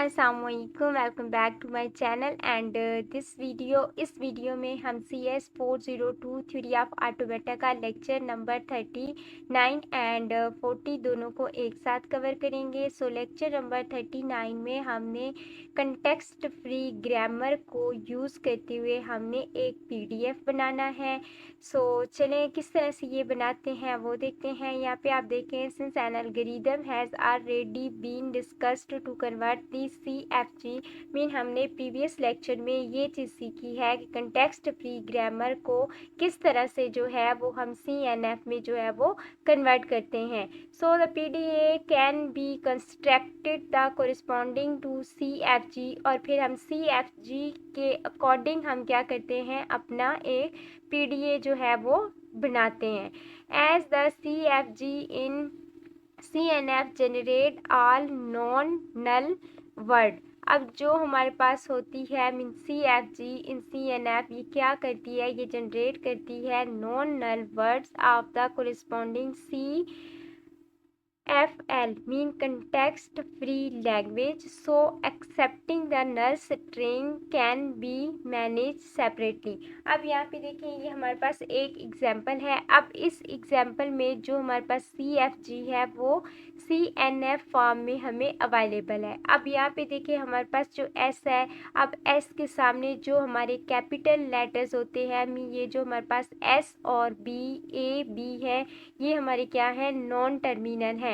अस्सलामुअलैकुम, welcome back to my channel and इस video में हम CS 402 थ्योरी ऑफ ऑटोमेटा का लेक्चर नंबर 39 एंड 40 दोनों को एक साथ कवर करेंगे। सो लेक्चर नंबर 39 में हमने कंटेक्स्ट फ्री ग्रामर को यूज़ करते हुए हमने एक PDF बनाना है। सो चलें किस तरह से ये बनाते हैं वो देखते हैं। यहाँ पे आप देखें, since an algorithm has already been discussed to convert the CFG mean हमने प्रीवियस लेक्चर में ये चीज़ सीखी है कि कंटेक्स्ट फ्री ग्रामर को किस तरह से जो है वो हम CNF में जो है वो कन्वर्ट करते हैं। So the PDA can be constructed the corresponding to CFG और फिर हम CFG के अकॉर्डिंग हम क्या करते हैं, अपना एक PDA जो है वो बनाते हैं। As the CFG in CNF generate all non null word. अब जो हमारे पास होती है मीन CFG इन CNF ये क्या करती है, ये जनरेट करती है non null words of the corresponding FL mean context free language, so accepting the null string can be managed separately। अब यहाँ पे देखें, ये हमारे पास एक एग्जाम्पल है। अब इस एग्जाम्पल में जो हमारे पास CFG है वो CNF फॉर्म में हमें अवेलेबल है। अब यहाँ पे देखें, हमारे पास जो S है, अब S के सामने जो हमारे कैपिटल लेटर्स होते हैं, ये जो हमारे पास S और B A B है, ये हमारे क्या है, नॉन टर्मिनल है।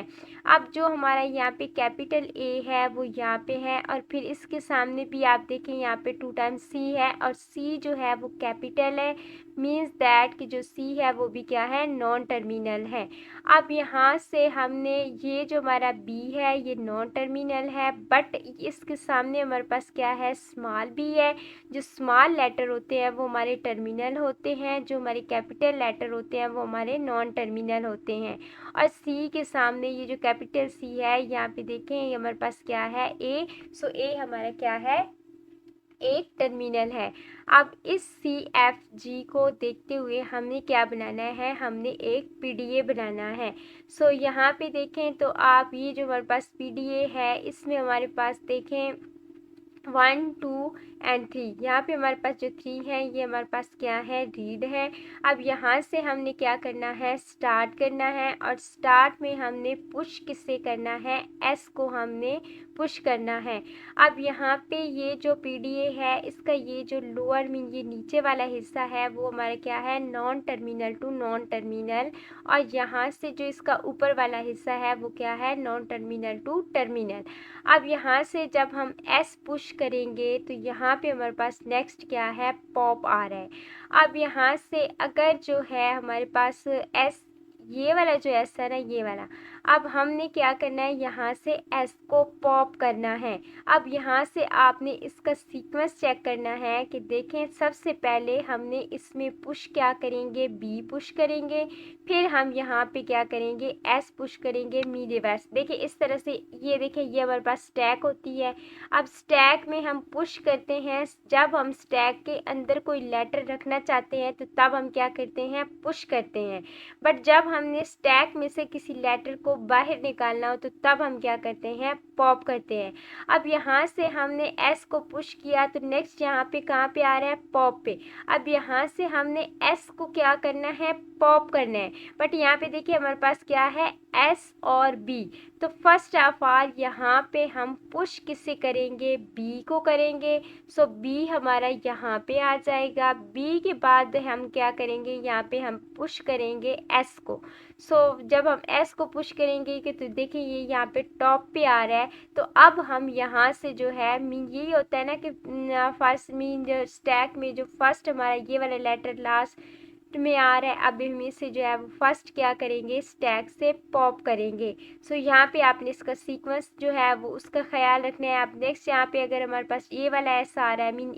अब जो हमारा यहाँ पे कैपिटल A है वो यहाँ पे है और फिर इसके सामने भी आप देखें यहाँ पे 2 टाइम्स C है और C जो है वो कैपिटल है, मीन्स दैट कि जो C है वो भी क्या है, नॉन टर्मिनल है। अब यहाँ से हमने ये जो हमारा B है ये नॉन टर्मिनल है, बट इसके सामने हमारे पास क्या है, स्मॉल b है। जो स्मॉल लेटर होते हैं वो हमारे टर्मिनल होते हैं, जो हमारे कैपिटल लेटर होते हैं वो हमारे नॉन टर्मिनल होते हैं। और C के सामने ये जो कैपिटल C है, यहाँ पे देखें ये हमारे पास क्या है, A। सो A हमारा क्या है, एक टर्मिनल है। अब इस CFG को देखते हुए हमने क्या बनाना है, हमने एक PDA बनाना है। सो यहाँ पे देखें तो आप ये जो हमारे पास PDA है इसमें हमारे पास देखें 1 2 एंड 3, यहाँ पे हमारे पास जो 3 है ये हमारे पास क्या है, रीड है। अब यहाँ से हमने क्या करना है, स्टार्ट करना है और स्टार्ट में हमने पुश किससे करना है, S को हमने पुश करना है। अब यहाँ पे ये जो PDA है इसका ये जो लोअर मीन ये नीचे वाला हिस्सा है वो हमारा क्या है, non terminal to non terminal, और यहाँ से जो इसका ऊपर वाला हिस्सा है वो क्या है, नॉन टर्मिनल टू टर्मिनल। अब यहाँ से जब हम S पुश करेंगे तो यहाँ पे हमारे पास नेक्स्ट क्या है, पॉप आ रहा है। अब यहाँ से अगर जो है हमारे पास S, ये वाला जो S है ना, ये वाला, अब हमने क्या करना है, यहाँ से S को पॉप करना है। अब यहाँ से आपने इसका सीक्वेंस चेक करना है कि देखें, सबसे पहले हमने इसमें पुश क्या करेंगे, B पुश करेंगे, फिर हम यहाँ पे क्या करेंगे, S पुश करेंगे, मी रिवर्स। देखिए इस तरह से, ये देखें ये हमारे पास स्टैक होती है। अब स्टैक में हम पुश करते हैं, जब हम स्टैक के अंदर कोई लेटर रखना चाहते हैं तो तब हम क्या करते हैं, पुश करते हैं। बट जब हमने स्टैक में से किसी लेटर को बाहर निकालना हो तो तब हम क्या करते हैं, पॉप करते हैं। अब यहाँ से हमने S को पुश किया तो नेक्स्ट यहाँ पे कहाँ पे आ रहा है, पॉप पे। अब यहाँ से हमने S को क्या करना है, पॉप करना है। बट यहाँ पे देखिए हमारे पास क्या है, S और B। तो फर्स्ट ऑफ ऑल यहाँ पे हम पुश किससे करेंगे, B को करेंगे। सो B हमारा यहाँ पे आ जाएगा। B के बाद हम क्या करेंगे, यहाँ पे हम पुश करेंगे S को। सो जब हम S को पुश करेंगे कि तो देखिए ये यहाँ पे टॉप पे आ रहा है, तो अब हम यहाँ से जो है, मीन यही होता है ना कि फर्स्ट मीन जो स्टैक में जो फर्स्ट हमारा ये वाला लेटर लास्ट में आ रहा है, अब हम इसे जो है वो फर्स्ट क्या करेंगे, स्टैक से पॉप करेंगे। सो यहाँ पे आपने इसका सीक्वेंस जो है वो उसका ख्याल रखना है। आप नेक्स्ट यहाँ पे अगर हमारे पास ये वाला S आ रहा है, मीन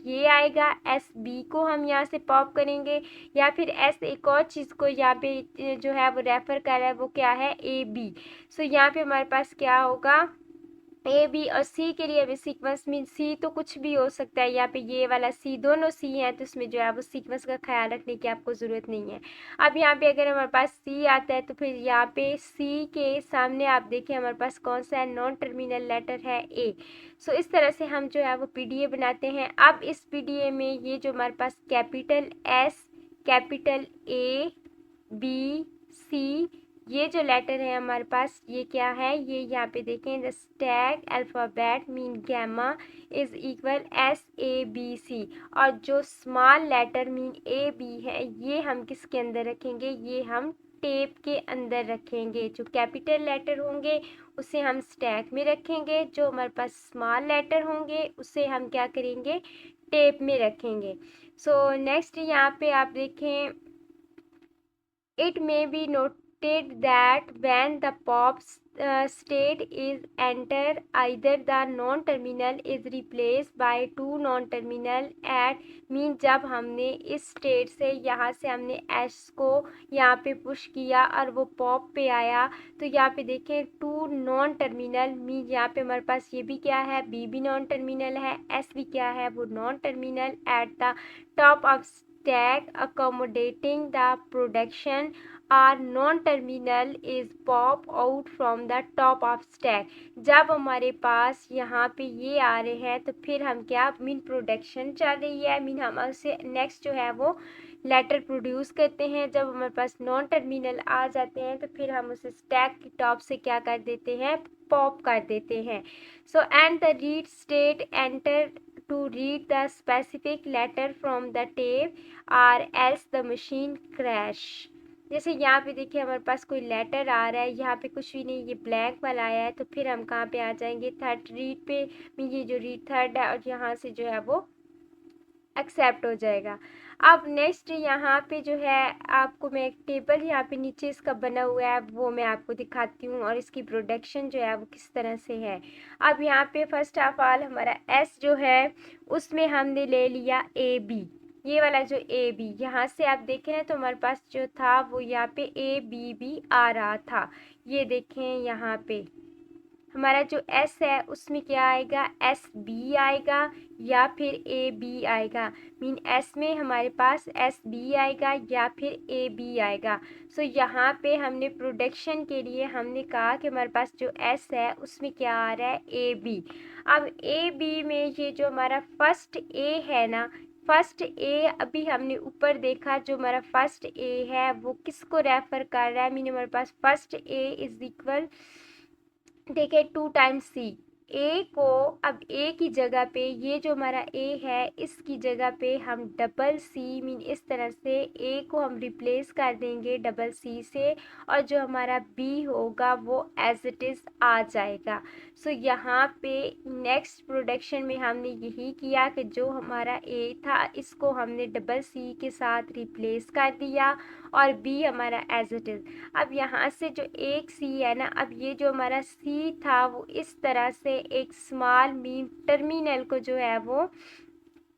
ये आएगा, SB को हम यहाँ से पॉप करेंगे, या फिर S एक और चीज़ को यहाँ पे जो है वो रेफर कर रहा है, वो क्या है, AB। सो यहाँ पे हमारे पास क्या होगा, ए बी और सी के लिए हमें सीक्वेंस मीन सी तो कुछ भी हो सकता है, यहाँ पे ये वाला सी, दोनों सी हैं, तो इसमें जो है वो सीक्वेंस का ख्याल रखने की आपको ज़रूरत नहीं है। अब यहाँ पे अगर हमारे पास सी आता है तो फिर यहाँ पे सी के सामने आप देखें हमारे पास कौन सा है, नॉन टर्मिनल लेटर है ए। सो इस तरह से हम जो है वो पीडीए बनाते हैं। अब इस पीडीए में ये जो हमारे पास capital S, capital A, B, C, ये जो लेटर है हमारे पास ये क्या है, ये यहाँ पे देखें the stack alphabet mean gamma is equal S A B C, और जो small letter mean a b है ये हम किसके अंदर रखेंगे, ये हम टेप के अंदर रखेंगे। जो कैपिटल लेटर होंगे उसे हम स्टैक में रखेंगे, जो हमारे पास स्मॉल लेटर होंगे उसे हम क्या करेंगे, टेप में रखेंगे। सो नेक्स्ट यहाँ पे आप देखें, it may be noted that when the pop state is entered, either the non-terminal is replaced by two non-terminal at mean जब हमने इस स्टेट से यहाँ से हमने एस को यहाँ पे पुश किया और वो पॉप पे आया, तो यहाँ पे देखें टू नॉन टर्मिनल मीन यहाँ पे हमारे पास ये भी क्या है, बी भी नॉन टर्मिनल है, एस भी क्या है, वो non terminal at the top of stack accommodating the production or non-terminal is pop out from the top of stack। जब हमारे पास यहाँ पे ये आ रहे हैं तो फिर हम क्या मीन प्रोडक्शन चल रही है, मीन हम उससे नेक्स्ट जो है वो लेटर प्रोड्यूस करते हैं। जब हमारे पास नॉन टर्मिनल आ जाते हैं तो फिर हम उसे स्टैक की टॉप से क्या कर देते हैं, पॉप कर देते हैं। So and the read state enter to read the specific letter from the tape or else the machine crash। जैसे यहाँ पे देखिए हमारे पास कोई लेटर आ रहा है, यहाँ पे कुछ भी नहीं, ये ब्लैंक वाला आया है, तो फिर हम कहाँ पे आ जाएंगे, थर्ड रीड पे, ये जो रीड थर्ड है और यहाँ से जो है वो एक्सेप्ट हो जाएगा। अब नेक्स्ट यहाँ पे जो है आपको मैं एक टेबल यहाँ पे नीचे इसका बना हुआ है वो मैं आपको दिखाती हूँ और इसकी प्रोडक्शन जो है वो किस तरह से है। अब यहाँ पे फर्स्ट ऑफ ऑल हमारा एस जो है उसमें हमने ले लिया ए बी, ये वाला जो ए बी यहाँ से आप देखें ना तो हमारे पास जो था वो यहाँ पे ए बी भी आ रहा था। ये देखें यहाँ पे हमारा जो एस है उसमें क्या आएगा, एस बी आएगा या फिर ए बी आएगा, मीन एस में हमारे पास एस बी आएगा या फिर ए बी आएगा। सो यहाँ पे हमने प्रोडक्शन के लिए हमने कहा कि हमारे पास जो एस है उसमें क्या आ रहा है, ए बी। अब ए बी में ये जो हमारा फर्स्ट ए है ना, फर्स्ट ए अभी हमने ऊपर देखा जो हमारा फर्स्ट ए है वो किसको रेफर कर रहा है, मीन हमारे पास फर्स्ट ए इज इक्वल देखिए टू टाइम्स सी, ए को अब ए की जगह पे ये जो हमारा ए है इसकी जगह पे हम डबल सी मीन इस तरह से ए को हम रिप्लेस कर देंगे डबल सी से, और जो हमारा बी होगा वो एज इट इज़ आ जाएगा। सो यहाँ पे नेक्स्ट प्रोडक्शन में हमने यही किया कि जो हमारा ए था इसको हमने डबल सी के साथ रिप्लेस कर दिया और बी हमारा एज इट इज़। अब यहाँ से जो एक सी है ना, अब ये जो हमारा सी था वो इस तरह से एक स्मॉल मीन टर्मिनल को जो है वो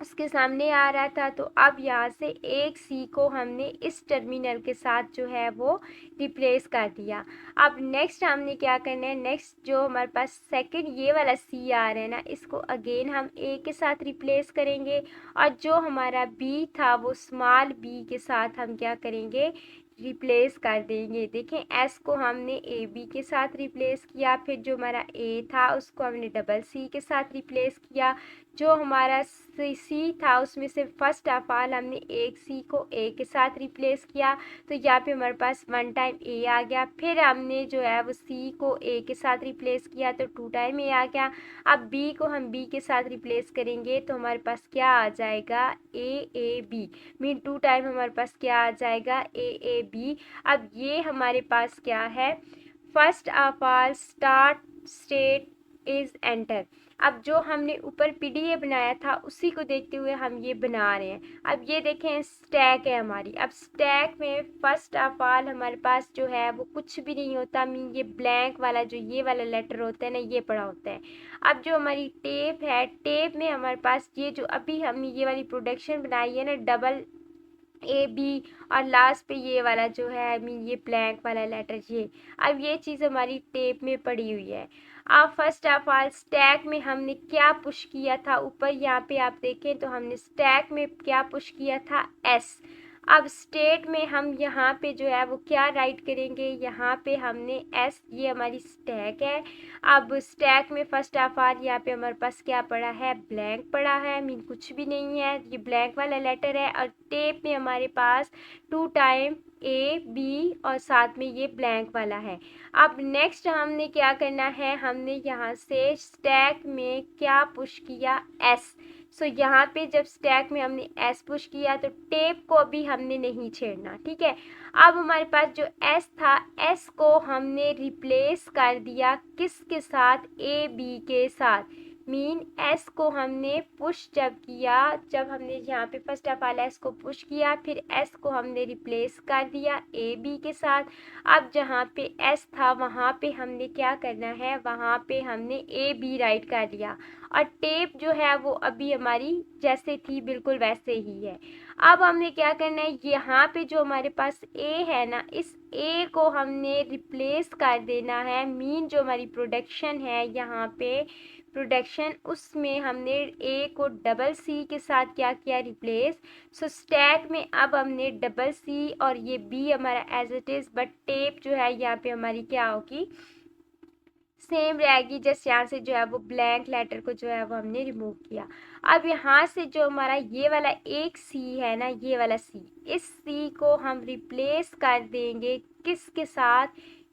उसके सामने आ रहा था, तो अब यहाँ से एक सी को हमने इस टर्मिनल के साथ जो है वो रिप्लेस कर दिया। अब नेक्स्ट हमने क्या करना है, नेक्स्ट जो हमारे पास सेकंड ये वाला सी आ रहा है ना इसको अगेन हम ए के साथ रिप्लेस करेंगे, और जो हमारा बी था वो स्मॉल बी के साथ हम क्या करेंगे, रिप्लेस कर देंगे। देखें एस को हमने ए बी के साथ रिप्लेस किया, फिर जो हमारा ए था उसको हमने डबल सी के साथ रिप्लेस किया, जो हमारा सी था उसमें से फर्स्ट ऑफ ऑल हमने एक सी को ए के साथ रिप्लेस किया, तो यहाँ पे हमारे पास वन टाइम ए आ गया, फिर हमने जो है वो सी को ए के साथ रिप्लेस किया तो टू टाइम ए आ गया। अब बी को हम बी के साथ रिप्लेस करेंगे तो हमारे पास क्या आ जाएगा, a b, mean two time हमारे पास क्या आ जाएगा, ए बी। अब ये हमारे पास क्या है, first of all start state is enter. अब जो हमने ऊपर पीडीए बनाया था उसी को देखते हुए हम ये बना रहे हैं। अब ये देखें स्टैक है हमारी, अब स्टैक में फर्स्ट ऑफ ऑल हमारे पास जो है वो कुछ भी नहीं होता, मीन ये ब्लैंक वाला जो ये वाला लेटर होता है ना ये पड़ा होता है। अब जो हमारी टेप है, टेप में हमारे पास ये जो अभी हमने ये वाली प्रोडक्शन बनाई है ना डबल ए बी और लास्ट पे ये वाला जो है मीन ये ब्लैंक वाला लेटर, ये अब ये चीज़ हमारी टेप में पड़ी हुई है। अब फर्स्ट ऑफ ऑल स्टैक में हमने क्या पुश किया था, ऊपर यहाँ पे आप देखें तो हमने स्टैक में क्या पुश किया था, एस। अब स्टेट में हम यहाँ पे जो है वो क्या राइट करेंगे, यहाँ पे हमने एस, ये हमारी स्टैक है। अब स्टैक में फर्स्ट ऑफ ऑल यहाँ पे हमारे पास क्या पड़ा है, ब्लैंक पड़ा है, मीन कुछ भी नहीं है, ये ब्लैंक वाला लेटर है। और टेप में हमारे पास 2 टाइम ए बी और साथ में ये ब्लैंक वाला है। अब नेक्स्ट हमने क्या करना है, हमने यहाँ से स्टैक में क्या पुश किया, एस। सो यहाँ पे जब स्टैक में हमने एस पुश किया तो टेप को भी हमने नहीं छेड़ना, ठीक है। अब हमारे पास जो एस था, एस को हमने रिप्लेस कर दिया किसके साथ, ए बी के साथ। मीन एस को हमने पुश जब किया, जब हमने यहाँ पे फर्स्ट ऑफ ऑल एस को पुश किया, फिर एस को हमने रिप्लेस कर दिया ए बी के साथ। अब जहाँ पे एस था वहाँ पे हमने क्या करना है, वहाँ पे हमने ए बी राइट कर लिया और टेप जो है वो अभी हमारी जैसे थी बिल्कुल वैसे ही है। अब हमने क्या करना है, यहाँ पे जो हमारे पास ए है ना, इस ए को हमने रिप्लेस कर देना है। मीन जो हमारी प्रोडक्शन है यहाँ पे प्रोडक्शन, उसमें हमने ए को डबल सी के साथ क्या किया, रिप्लेस। सो स्टैक में अब हमने डबल सी और ये बी हमारा as it is, but tape जो है यहाँ पे हमारी क्या होगी, सेम रहेगी। जैसे यहाँ से जो है वो ब्लैंक लेटर को जो है वो हमने रिमूव किया। अब यहाँ से जो हमारा ये वाला एक सी है ना, ये वाला सी, इस सी को हम रिप्लेस कर देंगे किसके साथ,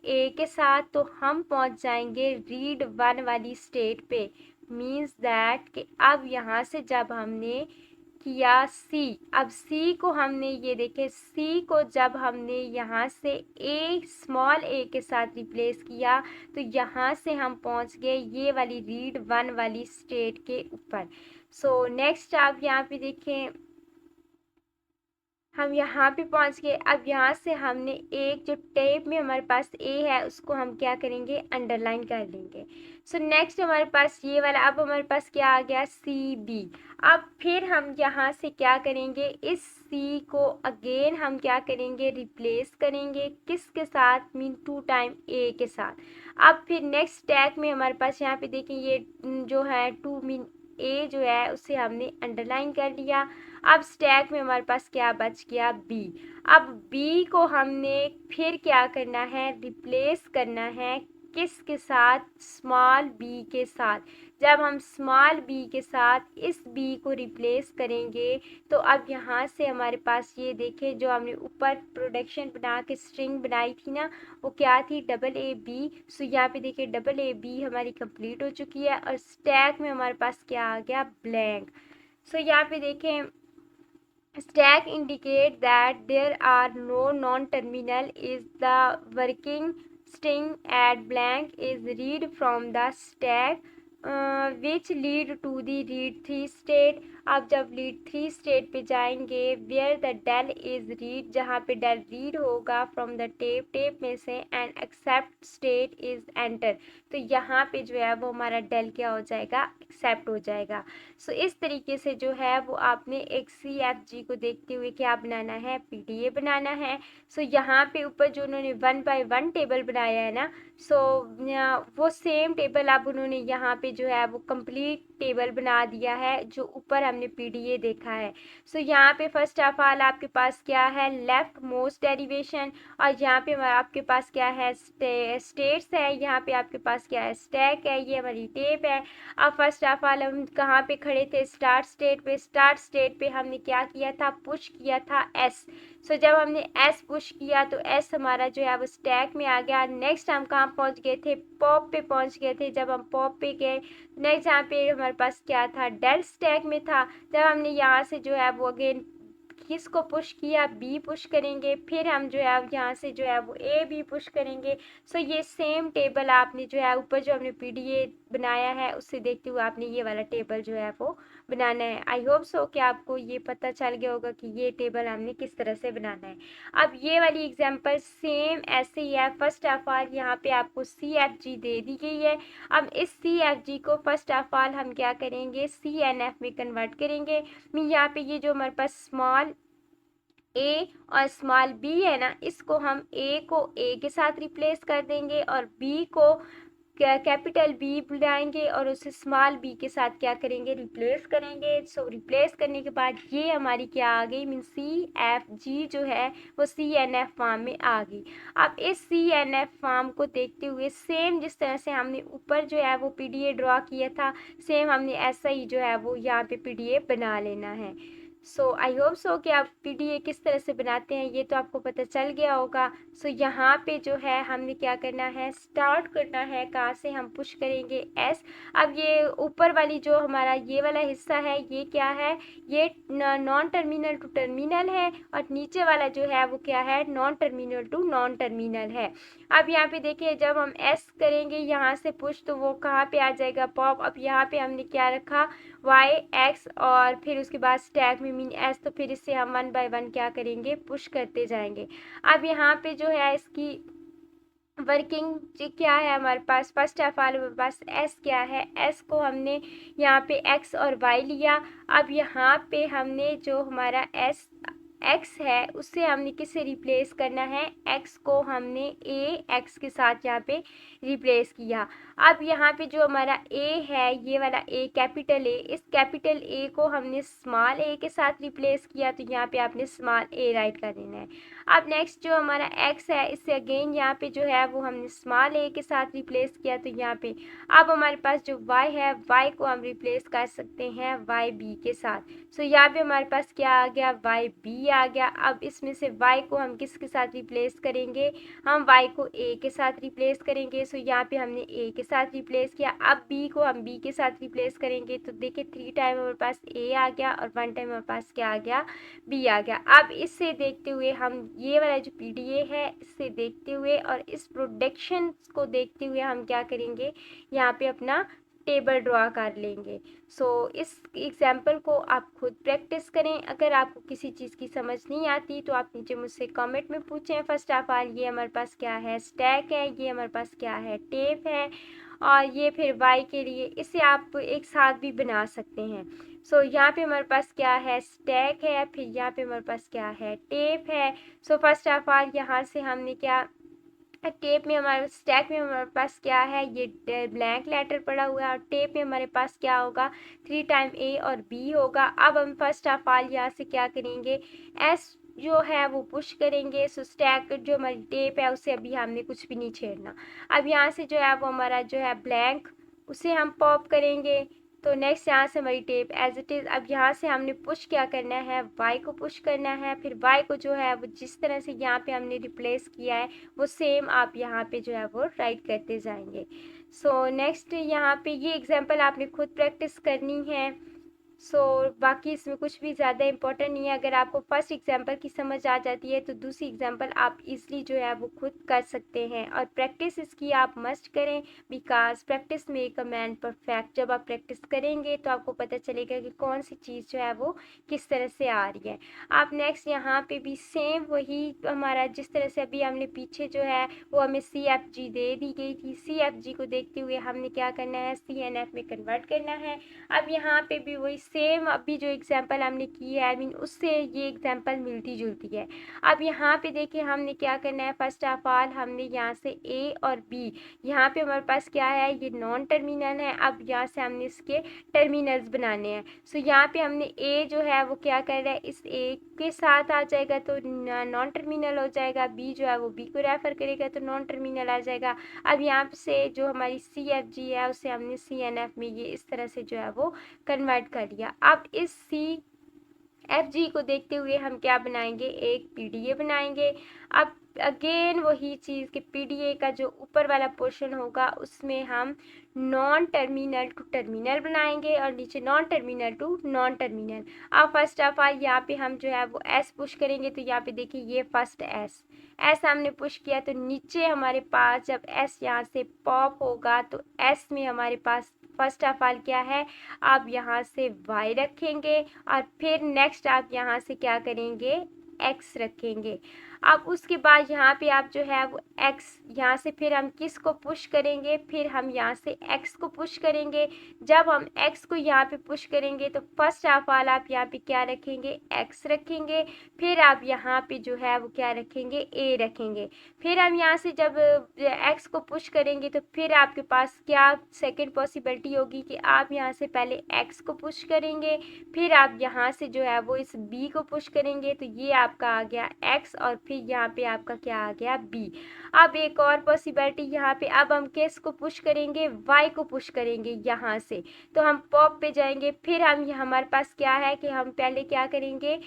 ए के साथ। तो हम पहुँच जाएंगे रीड वन वाली स्टेट पे। मीन्स दैट कि अब यहाँ से जब हमने किया सी, अब सी को हमने ये देखे, सी को जब हमने यहाँ से ए स्मॉल ए के साथ रिप्लेस किया तो यहाँ से हम पहुँच गए ये वाली रीड वन वाली स्टेट के ऊपर। सो नेक्स्ट आप यहाँ पे देखें, हम यहाँ पे पहुँच गए। अब यहाँ से हमने एक जो टेप में हमारे पास ए है उसको हम क्या करेंगे, अंडरलाइन कर लेंगे। सो नेक्स्ट हमारे पास ये वाला, अब हमारे पास क्या आ गया, सी बी। अब फिर हम यहाँ से क्या करेंगे, इस सी को अगेन हम क्या करेंगे, रिप्लेस करेंगे किसके साथ, मीन 2 टाइम ए के साथ। अब फिर नेक्स्ट स्टैक में हमारे पास यहाँ पे देखें ये जो है 2 मीन ए जो है उसे हमने अंडरलाइन कर लिया। अब स्टैक में हमारे पास क्या बच गया, बी। अब बी को हमने फिर क्या करना है, रिप्लेस करना है किसके साथ, स्मॉल बी के साथ। जब हम स्मॉल बी के साथ इस बी को रिप्लेस करेंगे तो अब यहाँ से हमारे पास ये देखें, जो हमने ऊपर प्रोडक्शन बना के स्ट्रिंग बनाई थी ना, वो क्या थी, डबल ए बी। सो यहाँ पे देखिए डबल ए बी हमारी कंप्लीट हो चुकी है और स्टैक में हमारे पास क्या आ गया, ब्लैंक। सो यहाँ पे देखें, stack indicate that there are no non-terminal is the working string at blank is read from the stack which lead to the read 3 state। अब जब रीड 3 स्टेट पे जाएंगे, where the del is read, जहाँ पे del read होगा from the tape, tape में से, and accept state is enter. तो यहाँ पे जो है वो हमारा डेल क्या हो जाएगा, एक्सेप्ट हो जाएगा। सो इस तरीके से जो है वो आपने एक सी एफ जी को देखते हुए क्या बनाना है, पीडीए बनाना है। सो यहाँ पे ऊपर जो उन्होंने 1 बाय 1 टेबल बनाया है ना, सो वो सेम टेबल अब उन्होंने यहाँ पे जो है वो कंप्लीट टेबल बना दिया है जो ऊपर हमने पीडीए देखा है। सो यहाँ पे फर्स्ट ऑफ ऑल आपके पास क्या है, लेफ्ट मोस्ट डेरिवेशन, और यहाँ पे आपके पास क्या है, स्टेट्स है, यहाँ पे आपके पास क्या है, स्टैक है, ये हमारी टेप है। अब फर्स्ट ऑफ ऑल हम कहाँ पे खड़े थे, स्टार्ट स्टेट पे। स्टार्ट स्टेट पे हमने क्या किया था, पुश किया था एस। सो जब हमने एस पुश किया तो एस हमारा जो है वो स्टैक में आ गया। नेक्स्ट हम कहाँ पहुँच गए थे, पॉप पे पहुँच गए थे। जब हम पॉप पे गए, नेक्स्ट यहाँ पे हमारे पास क्या था, डेल स्टैक में था। जब हमने यहाँ से जो है वो अगेन किसको पुश किया, बी पुश करेंगे, फिर हम जो है यहाँ से जो है वो ए बी पुश करेंगे। सो ये सेम टेबल आपने जो है ऊपर जो हमने पीडीए बनाया है उससे देखते हुए आपने ये वाला टेबल जो है वो बनाना है। आई होप सो कि आपको ये पता चल गया होगा कि ये टेबल हमने किस तरह से बनाना है। अब ये वाली एग्जांपल सेम ऐसे ही है। फर्स्ट ऑफ ऑल यहाँ पे आपको सी एफ जी दे दी गई है। अब इस सी एफ जी को फर्स्ट ऑफ ऑल हम क्या करेंगे, सी एन एफ में कन्वर्ट करेंगे। यहाँ पे ये जो हमारे पास स्मॉल ए और स्मॉल बी है ना, इसको हम ए को ए के साथ रिप्लेस कर देंगे और बी को कैपिटल बी बनाएंगे और उसे स्मॉल बी के साथ क्या करेंगे, रिप्लेस करेंगे। सो रिप्लेस करने के बाद ये हमारी क्या आ गई, मीन सी एफ जी जो है वो सी एन एफ फॉर्म में आ गई। अब इस सी एन एफ फॉर्म को देखते हुए सेम जिस तरह से हमने ऊपर जो है वो पीडीए ड्रॉ किया था, सेम हमने ऐसा ही जो है वो यहाँ पे पीडीए बना लेना है। सो आई होप सो कि आप पीडीए किस तरह से बनाते हैं ये तो आपको पता चल गया होगा। सो यहाँ पे जो है हमने क्या करना है, स्टार्ट करना है, कहाँ से हम पुश करेंगे एस। अब ये ऊपर वाली जो हमारा ये वाला हिस्सा है ये क्या है, ये नॉन टर्मिनल टू टर्मिनल है, और नीचे वाला जो है वो क्या है, non terminal to non terminal है। अब यहाँ पे देखिए जब हम एस करेंगे यहाँ से पुश तो वो कहाँ पे आ जाएगा, पॉप। अब यहाँ पे हमने क्या रखा, वाई एक्स और फिर उसके बाद स्टैक में मीन एस, तो फिर इससे हम 1 बाय 1 क्या करेंगे, पुश करते जाएंगे। अब यहाँ पे जो है इसकी वर्किंग क्या है हमारे पास, फर्स्ट ऑफ ऑल हमारे पास एस क्या है, एस को हमने यहाँ पे एक्स और वाई लिया। अब यहाँ पे हमने जो हमारा एस एक्स है उससे हमने किससे रिप्लेस करना है, एक्स को हमने ए एक्स के साथ यहाँ पे रिप्लेस किया। अब यहाँ पे जो हमारा ए है ये वाला ए कैपिटल ए, इस कैपिटल ए को हमने स्मॉल ए के साथ रिप्लेस किया, तो यहाँ पे आपने स्मॉल ए राइट कर देना है। अब नेक्स्ट जो हमारा एक्स है इससे अगेन यहाँ पे जो है वो हमने स्मॉल ए के साथ रिप्लेस किया, तो यहाँ पे अब हमारे पास जो वाई है वाई को हम रिप्लेस कर सकते हैं वाई बी के साथ। सो यहाँ पे हमारे पास क्या आ गया, वाई बी आ गया। अब इसमें से वाई को हम किसके साथ रिप्लेस करेंगे, हम वाई को ए के साथ रिप्लेस करेंगे। सो यहाँ पे हमने ए के साथ रिप्लेस किया। अब बी को हम बी के साथ रिप्लेस करेंगे, तो देखिए 3 टाइम हमारे पास ए आ गया और 1 टाइम हमारे पास क्या आ गया, बी आ गया। अब इससे देखते हुए हम ये वाला जो पीडीए है इससे देखते हुए और इस प्रोडक्शन को देखते हुए हम क्या करेंगे, यहाँ पे अपना टेबल ड्रॉ कर लेंगे। सो इस एग्जाम्पल को आप खुद प्रैक्टिस करें। अगर आपको किसी चीज़ की समझ नहीं आती तो आप नीचे मुझसे कमेंट में पूछें। फर्स्ट ऑफ ऑल ये हमारे पास क्या है, स्टैक है, ये हमारे पास क्या है, टेप है, और ये फिर वाई के लिए इसे आप एक साथ भी बना सकते हैं। सो यहाँ पे हमारे पास क्या है, स्टैक है, फिर यहाँ पे हमारे पास क्या है, टेप है। सो फर्स्ट ऑफ ऑल यहाँ से हमने क्या, टेप में हमारे स्टैक में हमारे पास क्या है, ये ब्लैंक लेटर पड़ा हुआ है, और टेप में हमारे पास क्या होगा, 3 टाइम ए और बी होगा। अब हम फर्स्ट ऑफ ऑल यहाँ से क्या करेंगे, एस जो है वो पुश करेंगे। सो स्टैक जो हमारी टेप है उससे अभी हमने कुछ भी नहीं छेड़ना। अब यहाँ से जो है वो हमारा जो है ब्लैंक उसे हम पॉप करेंगे। तो नेक्स्ट यहाँ से हमारी टेप एज इट इज़। अब यहाँ से हमने पुश क्या करना है, वाई को पुश करना है, फिर वाई को जो है वो जिस तरह से यहाँ पे हमने रिप्लेस किया है वो सेम आप यहाँ पे जो है वो राइट करते जाएंगे। सो नेक्स्ट यहाँ पे ये एग्जांपल आपने खुद प्रैक्टिस करनी है। सो बाकी इसमें कुछ भी ज़्यादा इम्पोर्टेंट नहीं है। अगर आपको फर्स्ट एग्जांपल की समझ आ जाती है तो दूसरी एग्जांपल आप इजली जो है वो खुद कर सकते हैं, और प्रैक्टिस इसकी आप मस्ट करें, because practice make a man perfect. जब आप प्रैक्टिस करेंगे तो आपको पता चलेगा कि कौन सी चीज़ जो है वो किस तरह से आ रही है। आप नेक्स्ट यहाँ पे भी सेम वही हमारा जिस तरह से अभी हमने पीछे जो है वो हमें CFG दे दी गई थी, CFG को देखते हुए हमने क्या करना है, CNF में कन्वर्ट करना है। अब यहाँ पे भी वही सेम अभी जो एग्जांपल हमने की है, आई मीन उससे ये एग्जांपल मिलती जुलती है। अब यहाँ पे देखिए हमने क्या करना है, फर्स्ट ऑफ ऑल हमने यहाँ से ए और बी, यहाँ पे हमारे पास क्या है, ये नॉन टर्मिनल है। अब यहाँ से हमने इसके टर्मिनल्स बनाने हैं। सो यहाँ पे हमने ए जो है वो क्या कर रहा है, इस ए के साथ आ जाएगा तो नॉन टर्मिनल हो जाएगा, बी जो है वो बी को रेफर करेगा तो नॉन टर्मिनल आ जाएगा। अब यहाँ से जो हमारी CFG है उसे हमने CNF में ये इस तरह से जो है वो कन्वर्ट कर लिया। अब इस CFG को देखते हुए हम क्या बनाएंगे, एक पीडीए बनाएंगे। अब अगेन वही चीज़ कि पीडीए का जो ऊपर वाला पोर्शन होगा उसमें हम नॉन टर्मिनल टू टर्मिनल बनाएंगे और नीचे non terminal to non terminal. अब फर्स्ट ऑफ ऑल यहाँ पे हम जो है वो एस पुश करेंगे, तो यहाँ पे देखिए ये फर्स्ट एस हमने पुश किया, तो नीचे हमारे पास जब एस यहाँ से पॉप होगा तो एस में हमारे पास फर्स्ट ऑफ ऑल क्या है, आप यहाँ से y रखेंगे और फिर नेक्स्ट आप यहाँ से क्या करेंगे, x रखेंगे। अब उसके बाद यहाँ पे आप जो है वो x, यहाँ से फिर हम किस को पुश करेंगे, फिर हम यहाँ से x को पुश करेंगे। जब हम x को यहाँ पे पुश करेंगे तो फर्स्ट ऑफ ऑल आप यहाँ पे क्या रखेंगे, x रखेंगे, फिर आप यहाँ पे जो है वो क्या रखेंगे, a रखेंगे। फिर हम यहाँ से जब x को पुश करेंगे तो फिर आपके पास क्या सेकंड पॉसिबिलिटी होगी कि आप यहाँ से पहले x को पुश करेंगे, फिर आप यहाँ से जो है वो इस b को पुश करेंगे, तो ये आपका आ गया x और फिर यहाँ पे आपका क्या आ गया b। अब एक और पॉसिबिलिटी यहाँ पे, अब हम किस को पुश करेंगे, y को पुश करेंगे यहाँ से, तो हम पॉप पे जाएंगे। फिर हम हमारे पास क्या है कि हम पहले क्या करेंगे,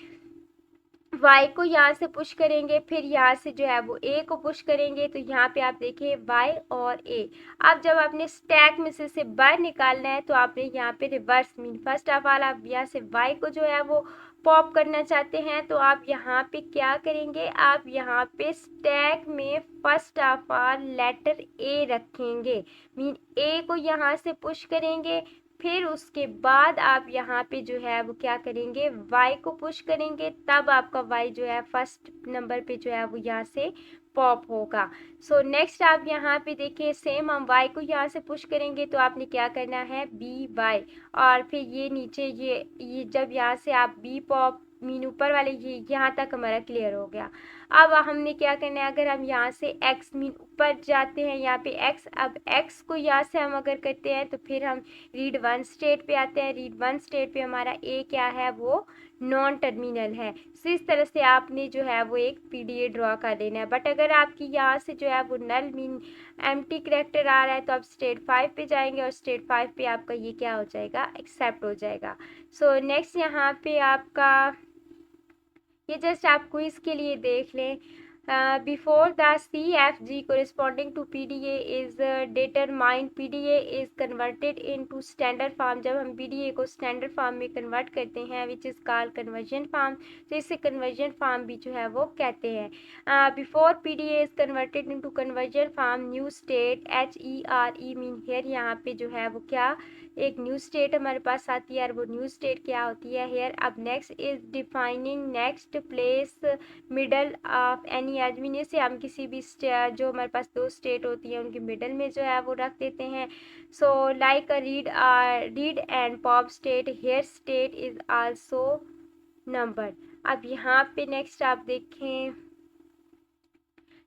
y को यहाँ से पुश करेंगे, फिर यहाँ से जो है वो a को पुश करेंगे। तो यहाँ पे आप देखिए y और a। अब जब आपने स्टैक में से बाहर निकालना है तो आपने यहाँ पे reverse mean first of all आप यहाँ से y को जो है वो पॉप करना चाहते हैं तो आप यहाँ पे क्या करेंगे, आप यहाँ पे स्टैक में first of all letter a रखेंगे, मीन a को यहाँ से पुश करेंगे। फिर उसके बाद आप यहाँ पे जो है वो क्या करेंगे, y को पुश करेंगे, तब आपका y जो है फर्स्ट नंबर पे जो है वो यहाँ से पॉप होगा। सो नेक्स्ट आप यहाँ पे देखिए सेम हम y को यहाँ से पुश करेंगे तो आपने क्या करना है, by, और फिर ये नीचे ये जब यहाँ से आप b पॉप मीन ऊपर वाले ये यहाँ तक हमारा क्लियर हो गया। अब हमने क्या करना है, अगर हम यहाँ से x मीन ऊपर जाते हैं, यहाँ पे x, अब x को यहाँ से हम अगर करते हैं तो फिर हम रीड वन स्टेट पे आते हैं। रीड वन स्टेट पे हमारा a क्या है, वो नॉन टर्मिनल है। सो इस तरह से आपने जो है वो एक पीडीए ड्रॉ कर लेना है। बट अगर आपकी यहाँ से जो है वो नल मीन एम्प्टी कैरेक्टर आ रहा है तो आप स्टेट 5 पे जाएंगे और स्टेट 5 पे आपका ये क्या हो जाएगा, एक्सेप्ट हो जाएगा। सो नेक्स्ट यहाँ पे आपका ये जस्ट आप क्विज के लिए देख लें। Before the CFG corresponding to PDA is determined, PDA is converted into standard form। जब हम PDA को standard form में convert करते हैं which is called conversion form, तो इसे conversion form भी जो है वो कहते हैं। Before PDA is converted into conversion form, new state HERE mean here, यहाँ पे जो है वो क्या एक न्यू स्टेट हमारे पास आती है और वो न्यू स्टेट क्या होती है हेयर। अब next is defining next place middle of any admin से हम किसी भी जो हमारे पास दो स्टेट होती है उनके मिडल में जो है वो रख देते हैं। So like a read and pop state, here state is also number. अब यहाँ पे नेक्स्ट आप देखें,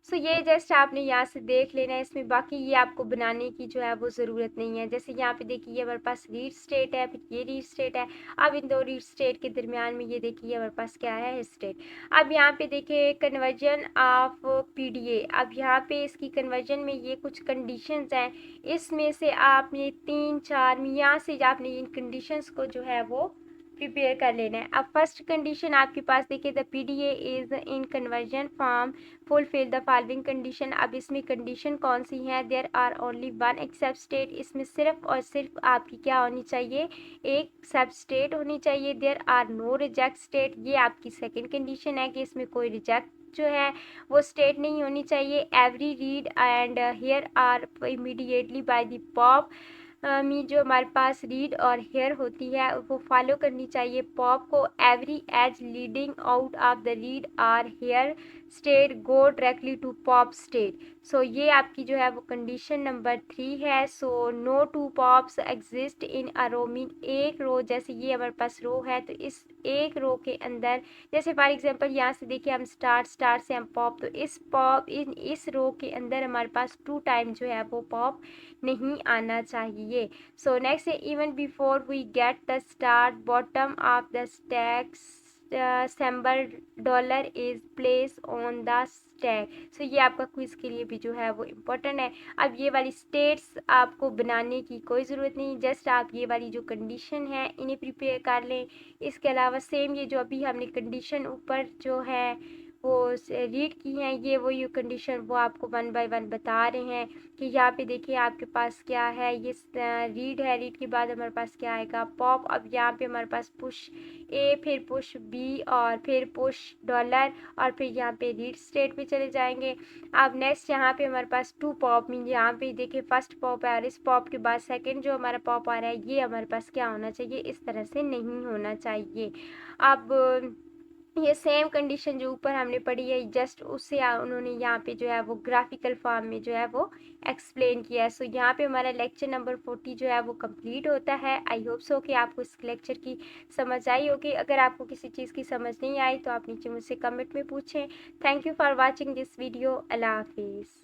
सो ये जस्ट आपने यहाँ से देख लेना है, इसमें बाकी ये आपको बनाने की जो है वो ज़रूरत नहीं है। जैसे यहाँ पे देखिए ये हमारे पास रीड स्टेट है, फिर ये रीड स्टेट है। अब इन दो रीड स्टेट के दरमियान में ये देखिए हमारे पास क्या है, स्टेट। अब यहाँ पे देखिए कन्वर्जन ऑफ पीडीए। अब यहाँ पे इसकी कन्वर्जन में ये कुछ कंडीशंस हैं, इसमें से आपने 3-4 यहाँ से आपने इन कंडीशंस को जो है वो प्रिपेयर कर लेना है। अब फर्स्ट कंडीशन आपके पास देखिए the PDA is in conversion form fulfil the following condition. अब इसमें कंडीशन कौन सी है, there are only one accept state, इसमें सिर्फ और सिर्फ आपकी क्या होनी चाहिए, एक सब स्टेट होनी चाहिए। There are no reject state, ये आपकी सेकंड कंडीशन है कि इसमें कोई रिजेक्ट जो है वो स्टेट नहीं होनी चाहिए। Every read and here are immediately by the pop मी, जो हमारे पास रीड और हेयर होती है वो फॉलो करनी चाहिए पॉप को। Every edge leading out of the read और here state go directly to pop state. So ये आपकी जो है वो कंडीशन नंबर 3 है। So no two pops exist in a row, mean एक रो, जैसे ये हमारे पास रो है तो इस एक रो के अंदर, जैसे फॉर एग्जांपल यहाँ से देखिए हम स्टार से हम पॉप, तो इस रो के अंदर हमारे पास 2 टाइम जो है वो पॉप नहीं आना चाहिए। सो नेक्स्ट है even before we get the start bottom of the stack symbol dollar is place on the stack. So ये आपका क्विज के लिए भी जो है वो इम्पोर्टेंट है। अब ये वाली स्टेट्स आपको बनाने की कोई ज़रूरत नहीं, जस्ट आप ये वाली जो कंडीशन है इन्हें प्रिपेयर कर लें। इसके अलावा सेम ये जो अभी हमने कंडीशन ऊपर जो है वो रीड की हैं, ये वही कंडीशन वो आपको 1 बाय 1 बता रहे हैं कि यहाँ पे देखिए आपके पास क्या है, ये रीड है, रीड के बाद हमारे पास क्या आएगा, पॉप। अब यहाँ पे हमारे पास पुश ए, फिर पुश बी और फिर पुश डॉलर और फिर यहाँ पे रीड स्टेट पे चले जाएंगे। अब नेक्स्ट यहाँ पे हमारे पास 2 पॉप, मीन यहाँ पे देखिए फर्स्ट पॉप है और इस पॉप के बाद सेकेंड जो हमारा पॉप आ रहा है ये हमारे पास क्या होना चाहिए, इस तरह से नहीं होना चाहिए। अब ये सेम कंडीशन जो ऊपर हमने पढ़ी है जस्ट उससे उन्होंने यहाँ पे जो है वो ग्राफिकल फॉर्म में जो है वो एक्सप्लेन किया है। सो यहाँ पे हमारा लेक्चर नंबर 40 जो है वो कंप्लीट होता है। आई होप सो कि आपको इस लेक्चर की समझ आई होगी। अगर आपको किसी चीज़ की समझ नहीं आई तो आप नीचे मुझसे कमेंट में पूछें। Thank you for watching this video. अल्लाह हाफिज़।